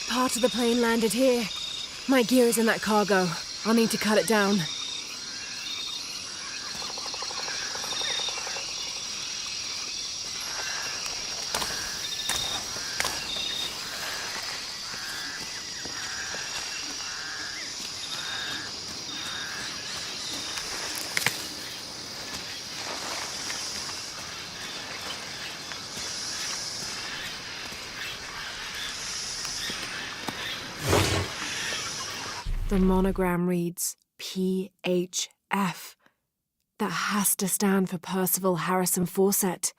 Part of the plane landed here. My gear is in that cargo. I'll need to cut it down. The monogram reads PHF. That has to stand for Percival Harrison Fawcett.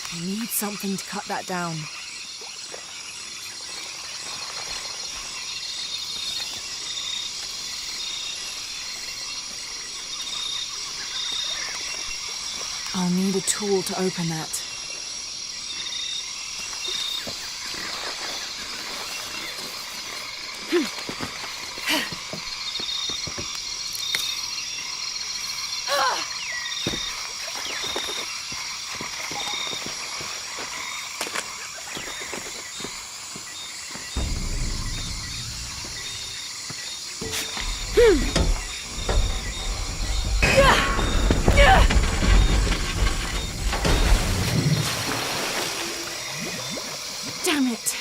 I need something to cut that down. I'll need a tool to open that. Damn it!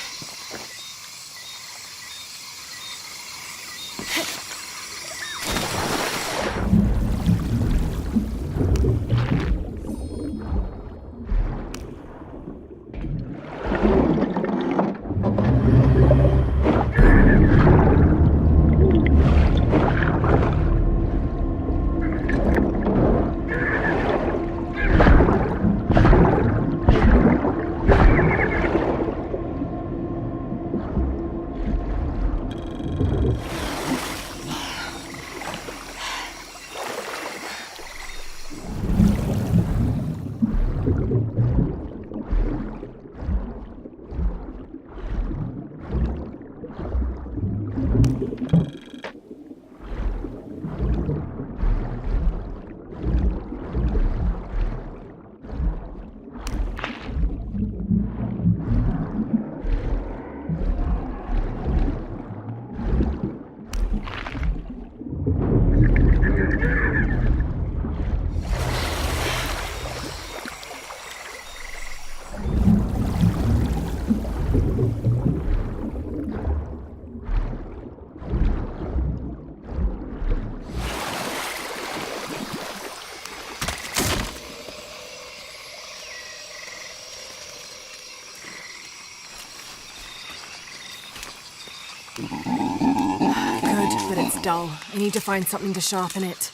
Good, but it's dull. I need to find something to sharpen it.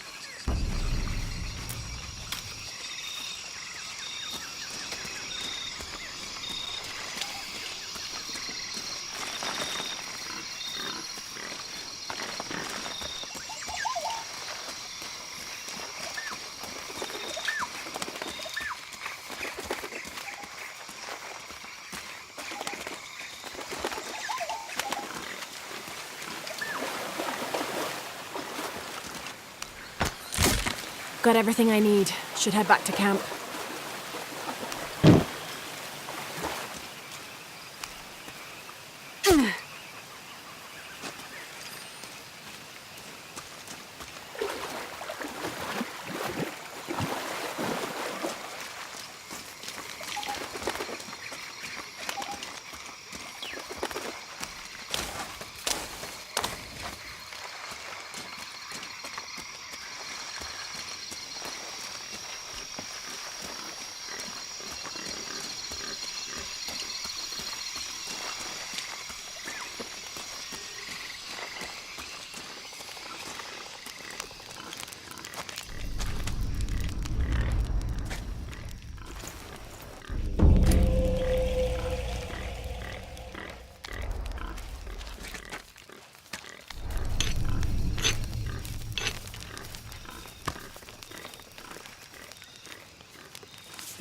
Got everything I need. Should head back to camp.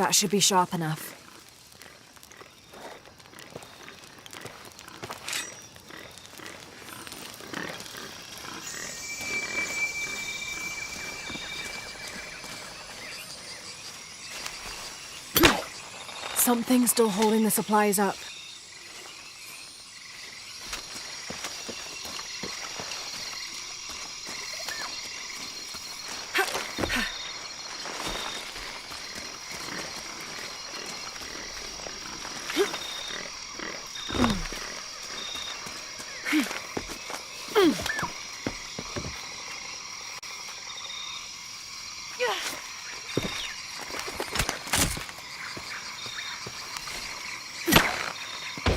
That should be sharp enough. Something's still holding the supplies up.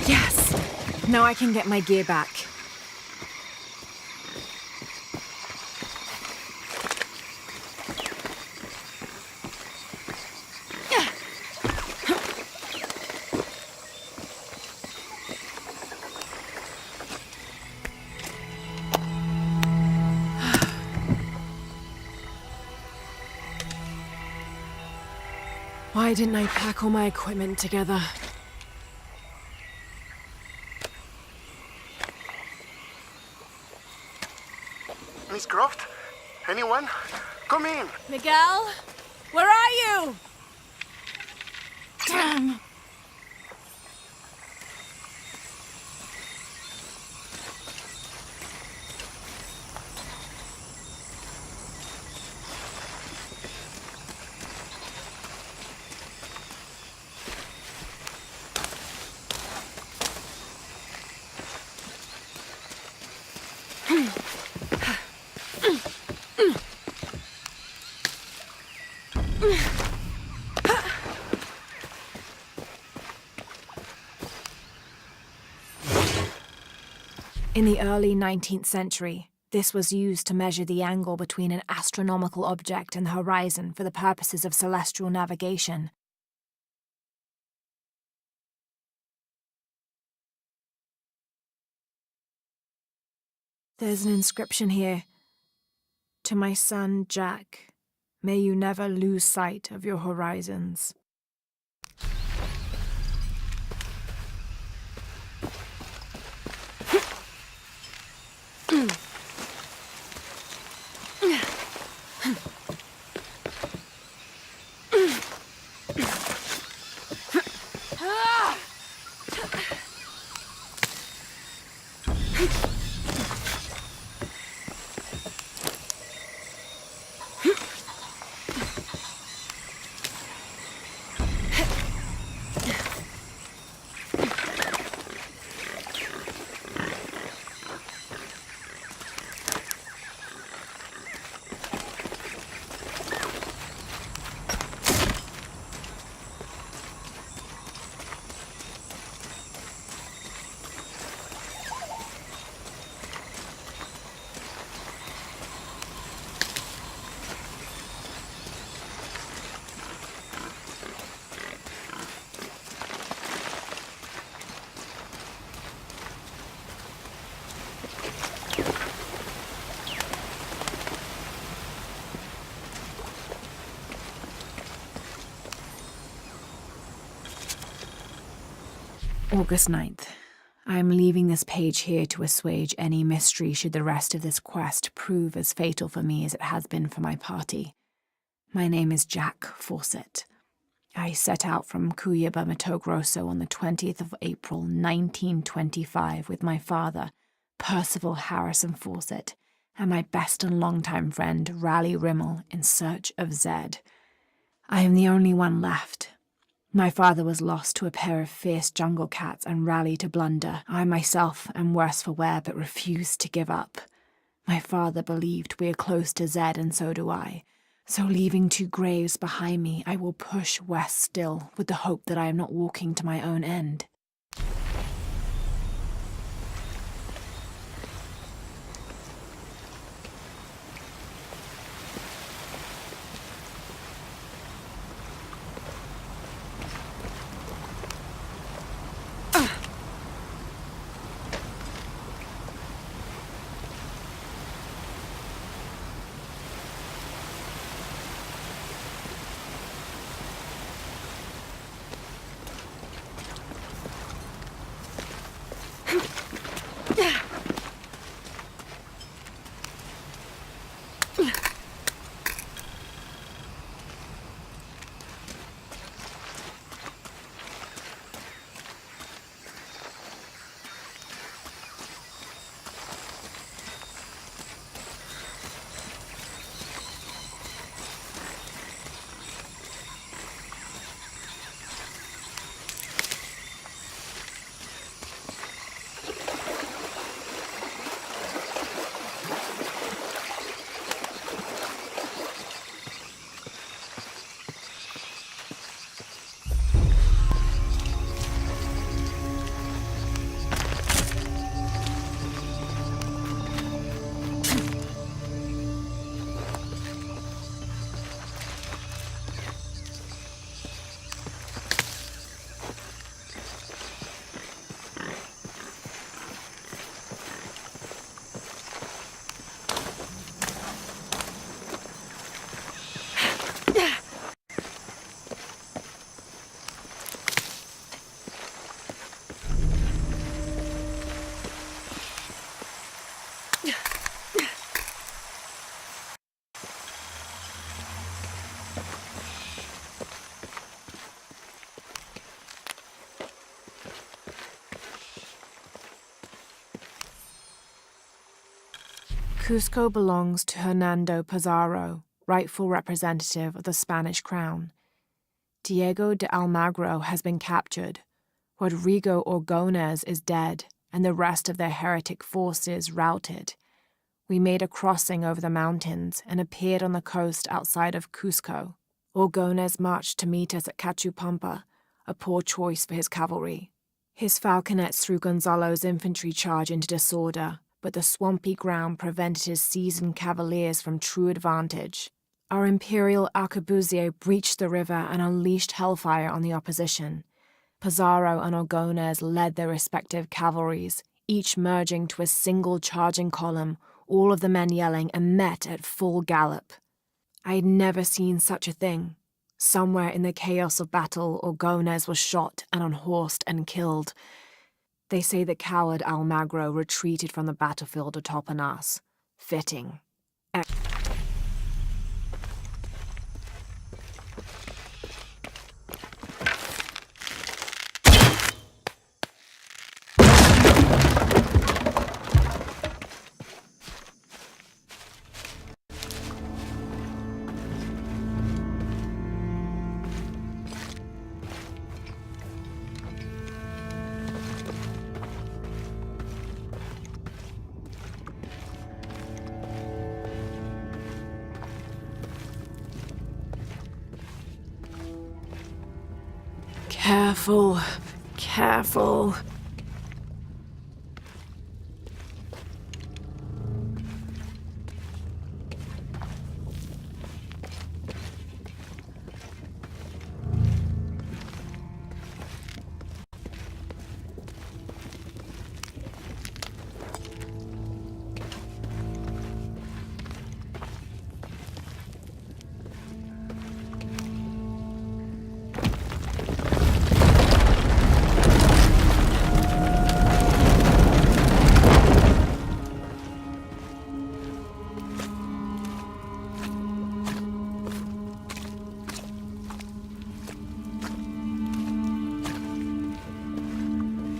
Yes! Now I can get my gear back. Why didn't I pack all my equipment together? Miss Croft? Anyone? Come in! Miguel? Where are you? Damn! In the early 19th century, this was used to measure the angle between an astronomical object and the horizon for the purposes of celestial navigation. There's an inscription here. To my son, Jack, may you never lose sight of your horizons. August 9th. I am leaving this page here to assuage any mystery should the rest of this quest prove as fatal for me as it has been for my party. My name is Jack Fawcett. I set out from Cuyaba, Mato Grosso on the 20th of April, 1925 with my father, Percival Harrison Fawcett, and my best and longtime friend, Raleigh Rimmel, in search of Zed. I am the only one left. My father was lost to a pair of fierce jungle cats and Raleigh to blunder. I myself am worse for wear but refuse to give up. My father believed we are close to Zed and so do I. So leaving 2 graves behind me, I will push west still with the hope that I am not walking to my own end. Cusco belongs to Hernando Pizarro, rightful representative of the Spanish crown. Diego de Almagro has been captured. Rodrigo Orgones is dead, and the rest of their heretic forces routed. We made a crossing over the mountains and appeared on the coast outside of Cusco. Orgones marched to meet us at Cachupampa, a poor choice for his cavalry. His falconets threw Gonzalo's infantry charge into disorder, but the swampy ground prevented his seasoned cavaliers from true advantage. Our imperial arquebusier breached the river and unleashed hellfire on the opposition. Pizarro and Orgones led their respective cavalries, each merging to a single charging column, all of the men yelling, and met at full gallop. I had never seen such a thing. Somewhere in the chaos of battle, Orgones was shot and unhorsed and killed. They say the coward Almagro retreated from the battlefield atop an ass. Fitting. Careful, careful.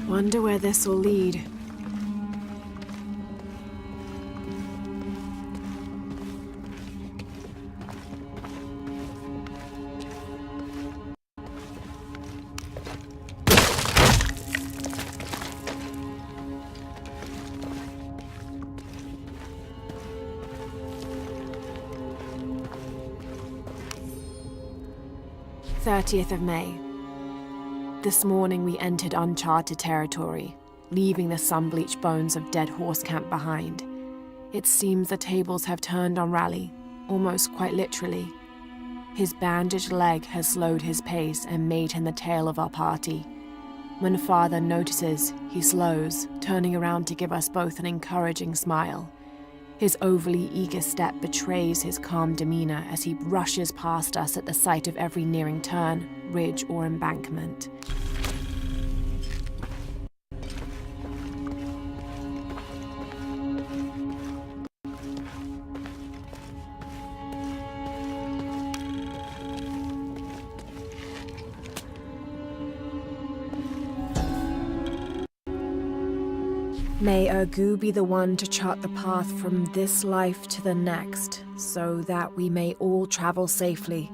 Wonder where this will lead. "30th of May. This morning we entered uncharted territory, leaving the sun-bleached bones of dead horse camp behind. It seems the tables have turned on Raleigh, almost quite literally. His bandaged leg has slowed his pace and made him the tail of our party. When Father notices, he slows, turning around to give us both an encouraging smile. His overly eager step betrays his calm demeanor as he rushes past us at the sight of every nearing turn, ridge, or embankment. May Ergu be the one to chart the path from this life to the next, so that we may all travel safely.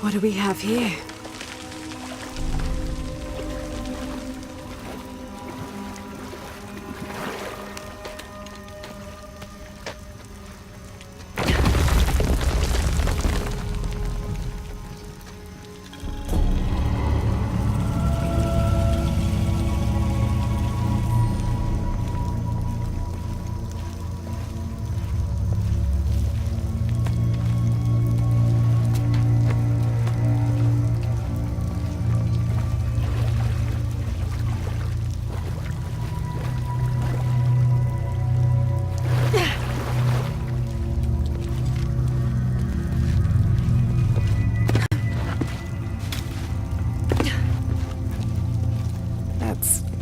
What do we have here?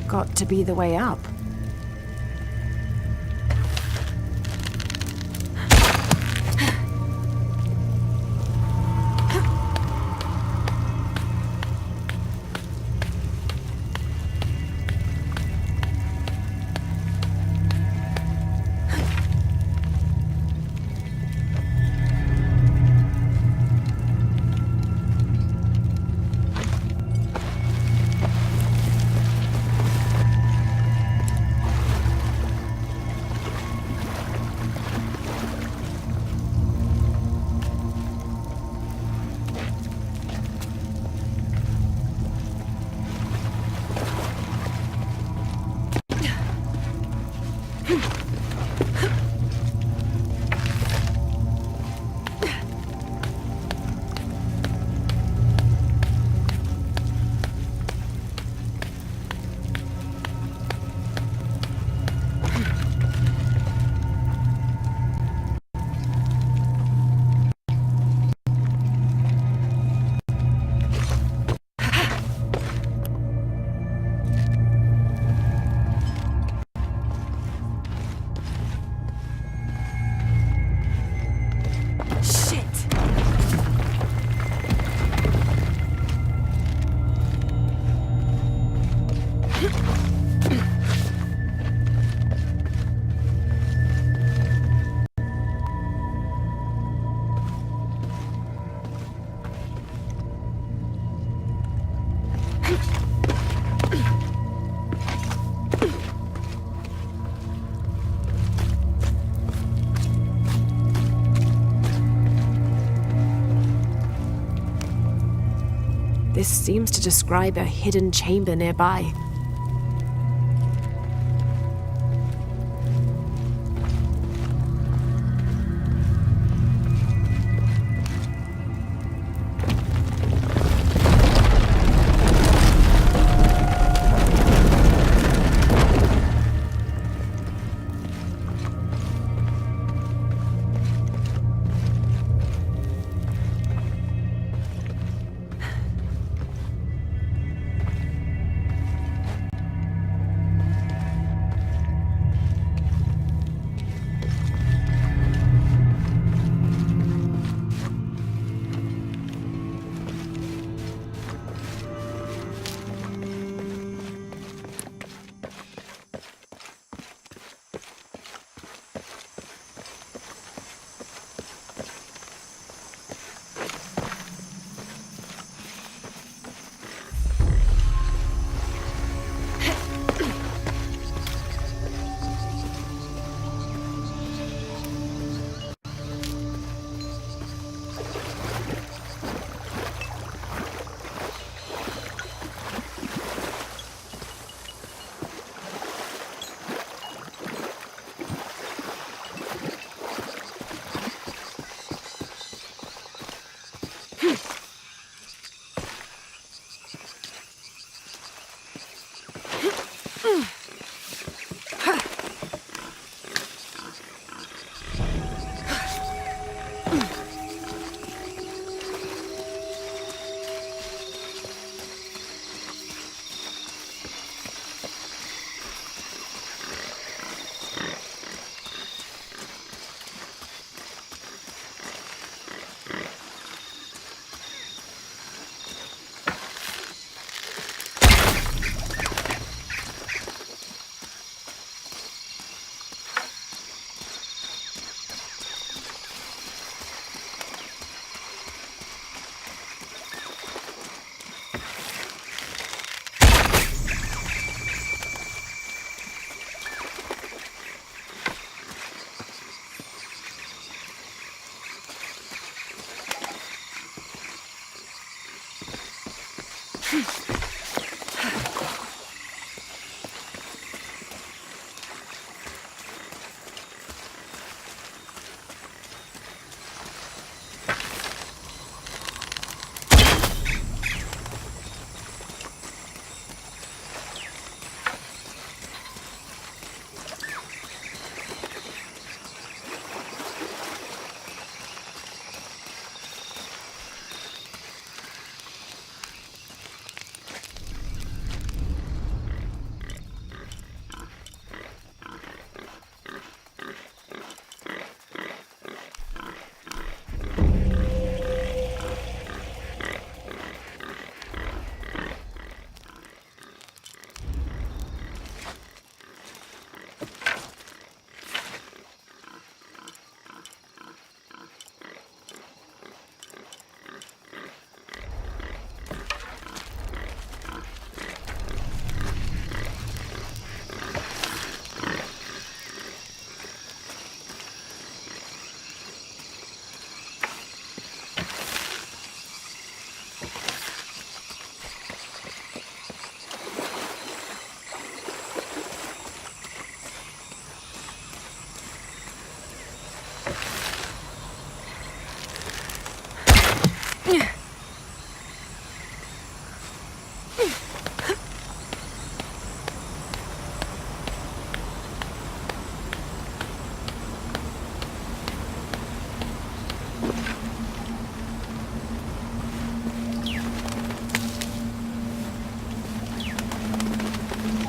Got to be the way up. seems to describe a hidden chamber nearby.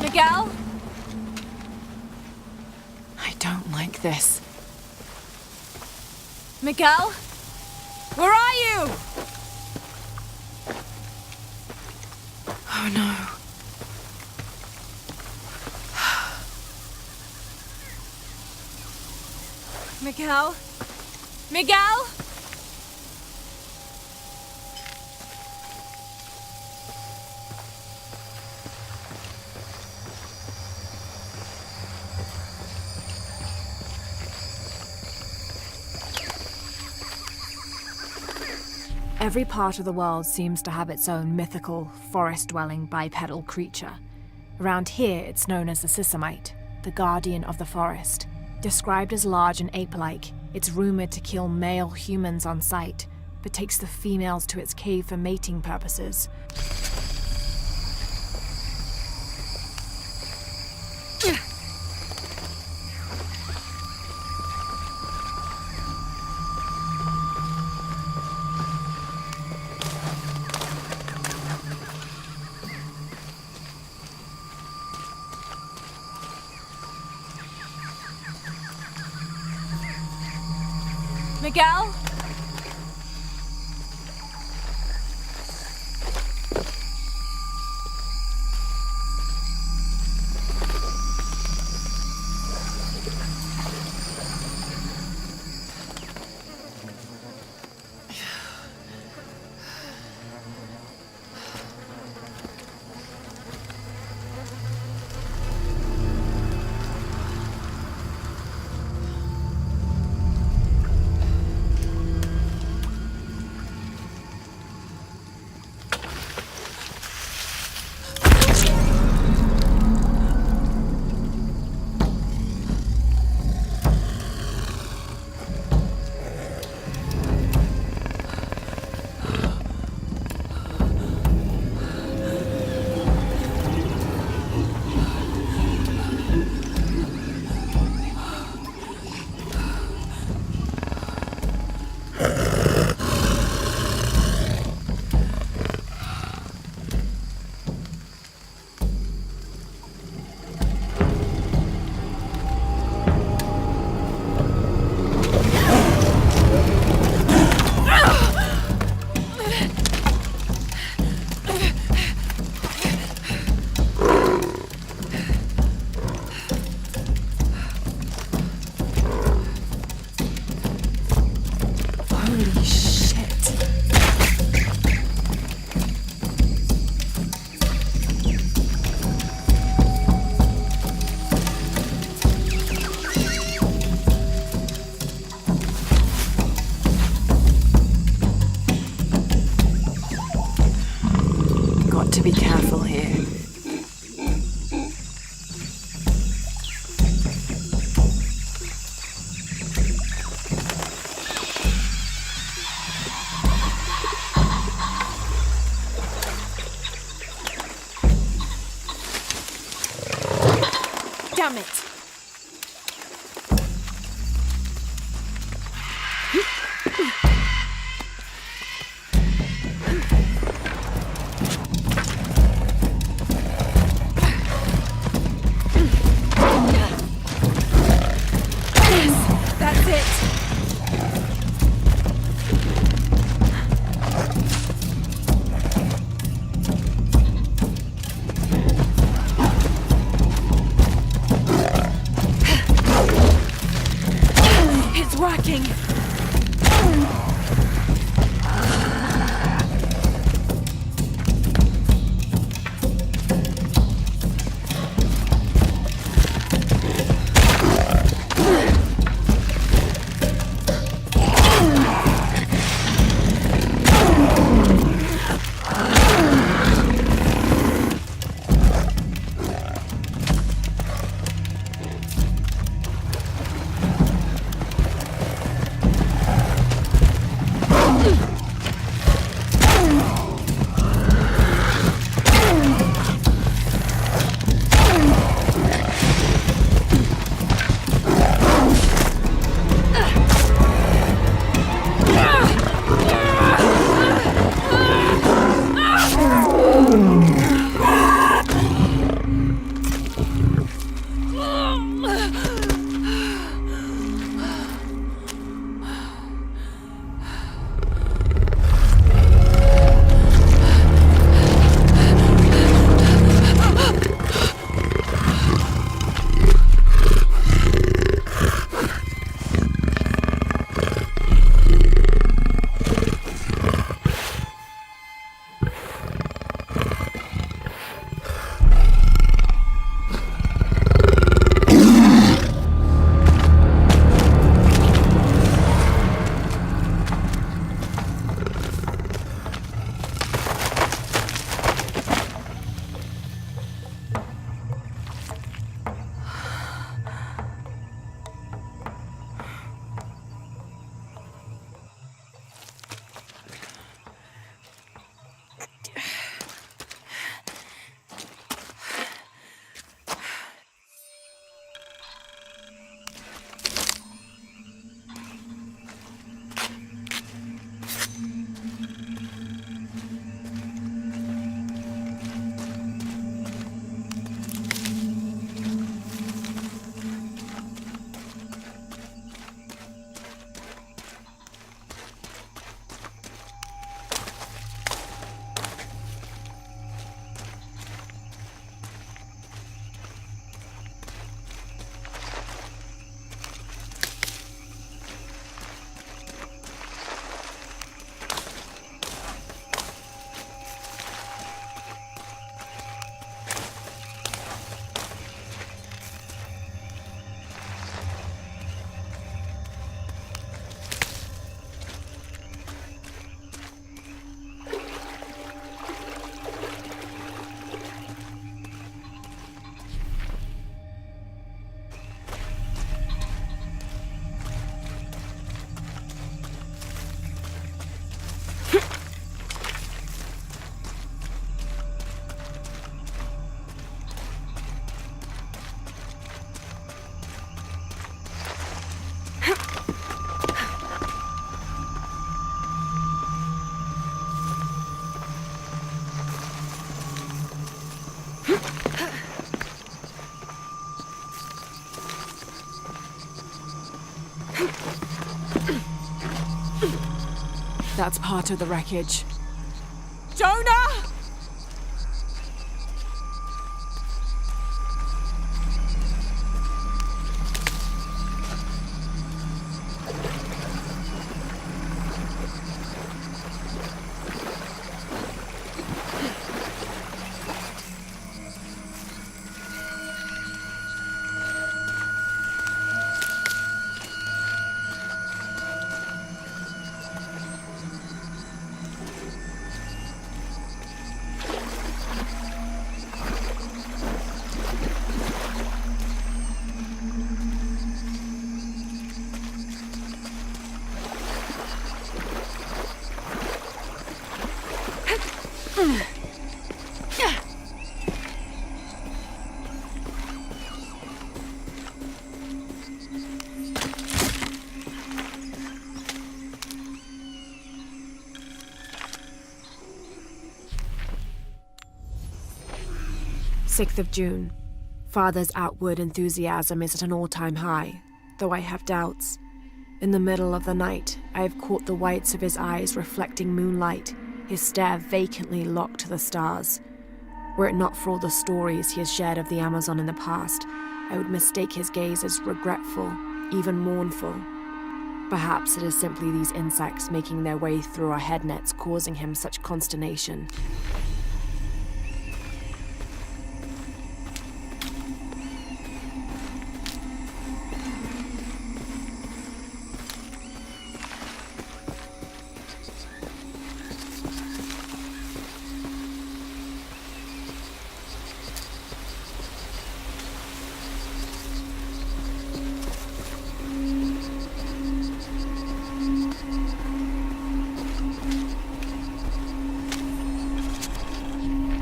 Miguel? I don't like this. Miguel? Where are you? Oh no. Miguel? Miguel? Every part of the world seems to have its own mythical, forest-dwelling bipedal creature. Around here, it's known as the Sisamite, the guardian of the forest. Described as large and ape-like, it's rumored to kill male humans on sight, but takes the females to its cave for mating purposes. Miguel? Holy shit. Got to be careful here. Damn it! That's it! That's part of the wreckage. Jonah! June. Father's outward enthusiasm is at an all-time high, though I have doubts. In the middle of the night, I have caught the whites of his eyes reflecting moonlight, his stare vacantly locked to the stars. Were it not for all the stories he has shared of the Amazon in the past, I would mistake his gaze as regretful, even mournful. Perhaps it is simply these insects making their way through our head nets causing him such consternation.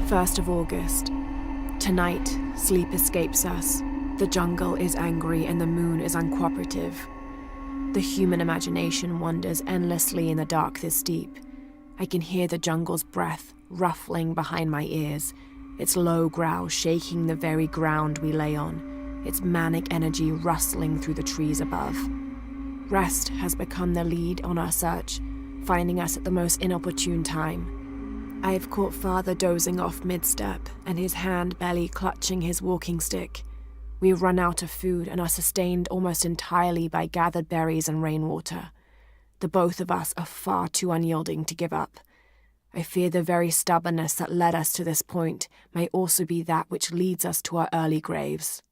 First of August. Tonight, sleep escapes us. The jungle is angry and the moon is uncooperative. The human imagination wanders endlessly in the dark this deep. I can hear the jungle's breath ruffling behind my ears, its low growl shaking the very ground we lay on, its manic energy rustling through the trees above. Rest has become the lead on our search, finding us at the most inopportune time. I have caught Father dozing off mid-step and his hand barely clutching his walking stick. We have run out of food and are sustained almost entirely by gathered berries and rainwater. The both of us are far too unyielding to give up. I fear the very stubbornness that led us to this point may also be that which leads us to our early graves.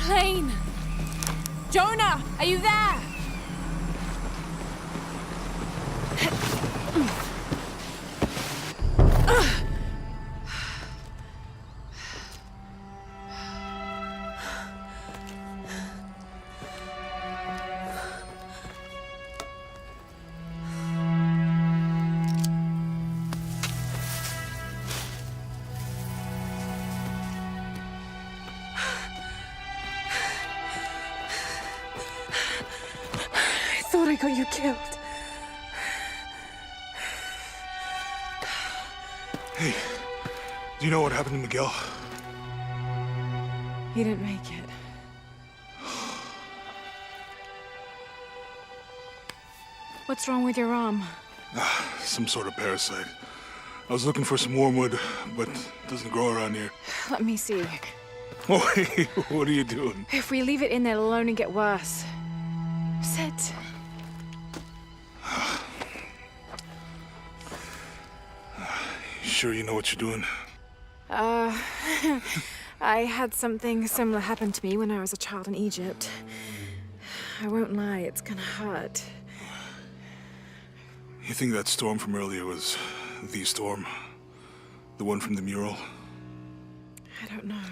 plane! Jonah, are you there? I thought I got you killed. Hey, do you know what happened to Miguel? He didn't make it. What's wrong with your arm? Some sort of parasite. I was looking for some wormwood, but it doesn't grow around here. Let me see. Oh, hey, what are you doing? If we leave it in there, it'll only get worse. Sit. Sure you know what you're doing? I had something similar happen to me when I was a child in Egypt. I won't lie, it's gonna hurt. You think that storm from earlier was the storm? The one from the mural? I don't know.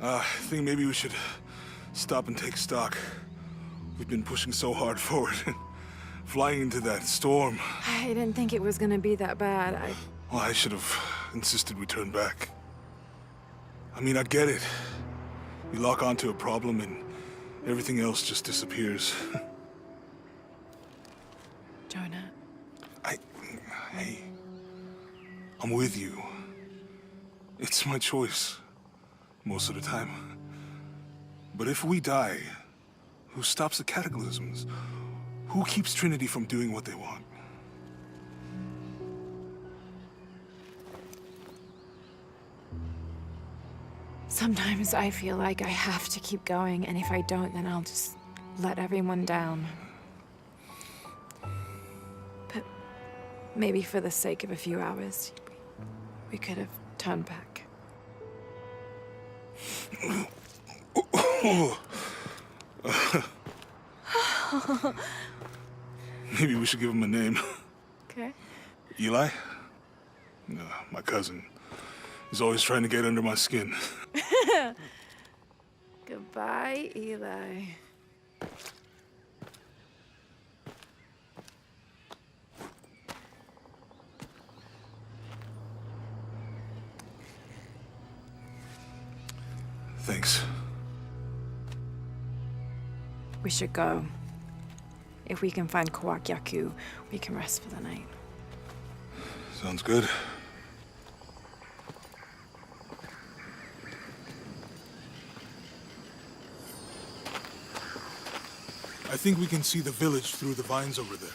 I think maybe we should stop and take stock. We've been pushing so hard forward, flying into that storm. I didn't think it was gonna be that bad. Well, I should have insisted we turn back. I mean, I get it. You lock onto a problem and everything else just disappears. Jonah. Hey, I'm with you. It's my choice, most of the time. But if we die, who stops the cataclysms? Who keeps Trinity from doing what they want? Sometimes I feel like I have to keep going, and if I don't, then I'll just let everyone down. But maybe for the sake of a few hours, we could have turned back. Maybe we should give him a name. Okay. Eli? No, my cousin. He's always trying to get under my skin. Goodbye, Eli. Thanks. We should go. If we can find Kawakyaku, we can rest for the night. Sounds good. I think we can see the village through the vines over there.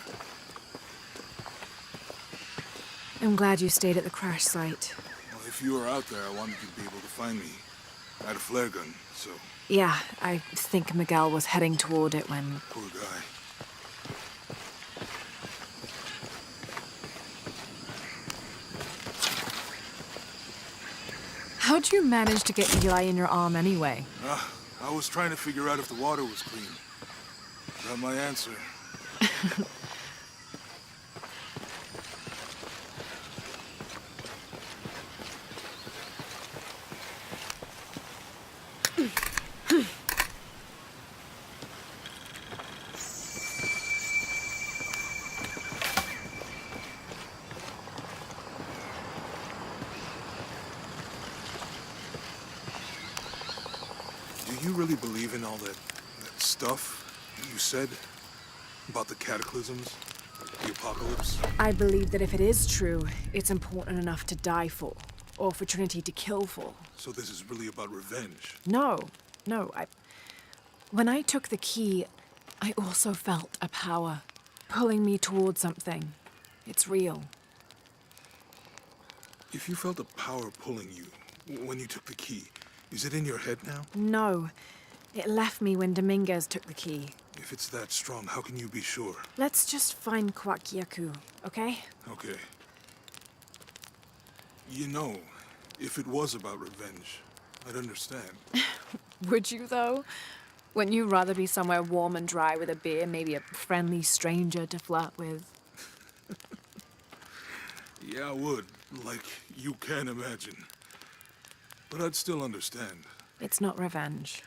I'm glad you stayed at the crash site. Well, if you were out there, I wanted you to be able to find me. I had a flare gun, so... Yeah, I think Miguel was heading toward it when... Poor guy. How'd you manage to get Eli in your arm anyway? I was trying to figure out if the water was clean. Got my answer. Do you really believe in all that stuff you said about the cataclysms, the apocalypse? I believe that if it is true, it's important enough to die for, or for Trinity to kill for. So this is really about revenge? No. When I took the key, I also felt a power pulling me towards something. It's real. If you felt a power pulling you when you took the key, is it in your head now? No. It left me when Dominguez took the key. If it's that strong, how can you be sure? Let's just find Kawakyaku, okay? Okay. You know, if it was about revenge, I'd understand. Would you, though? Wouldn't you rather be somewhere warm and dry with a beer, maybe a friendly stranger to flirt with? Yeah, I would. Like you can imagine. But I'd still understand. It's not revenge.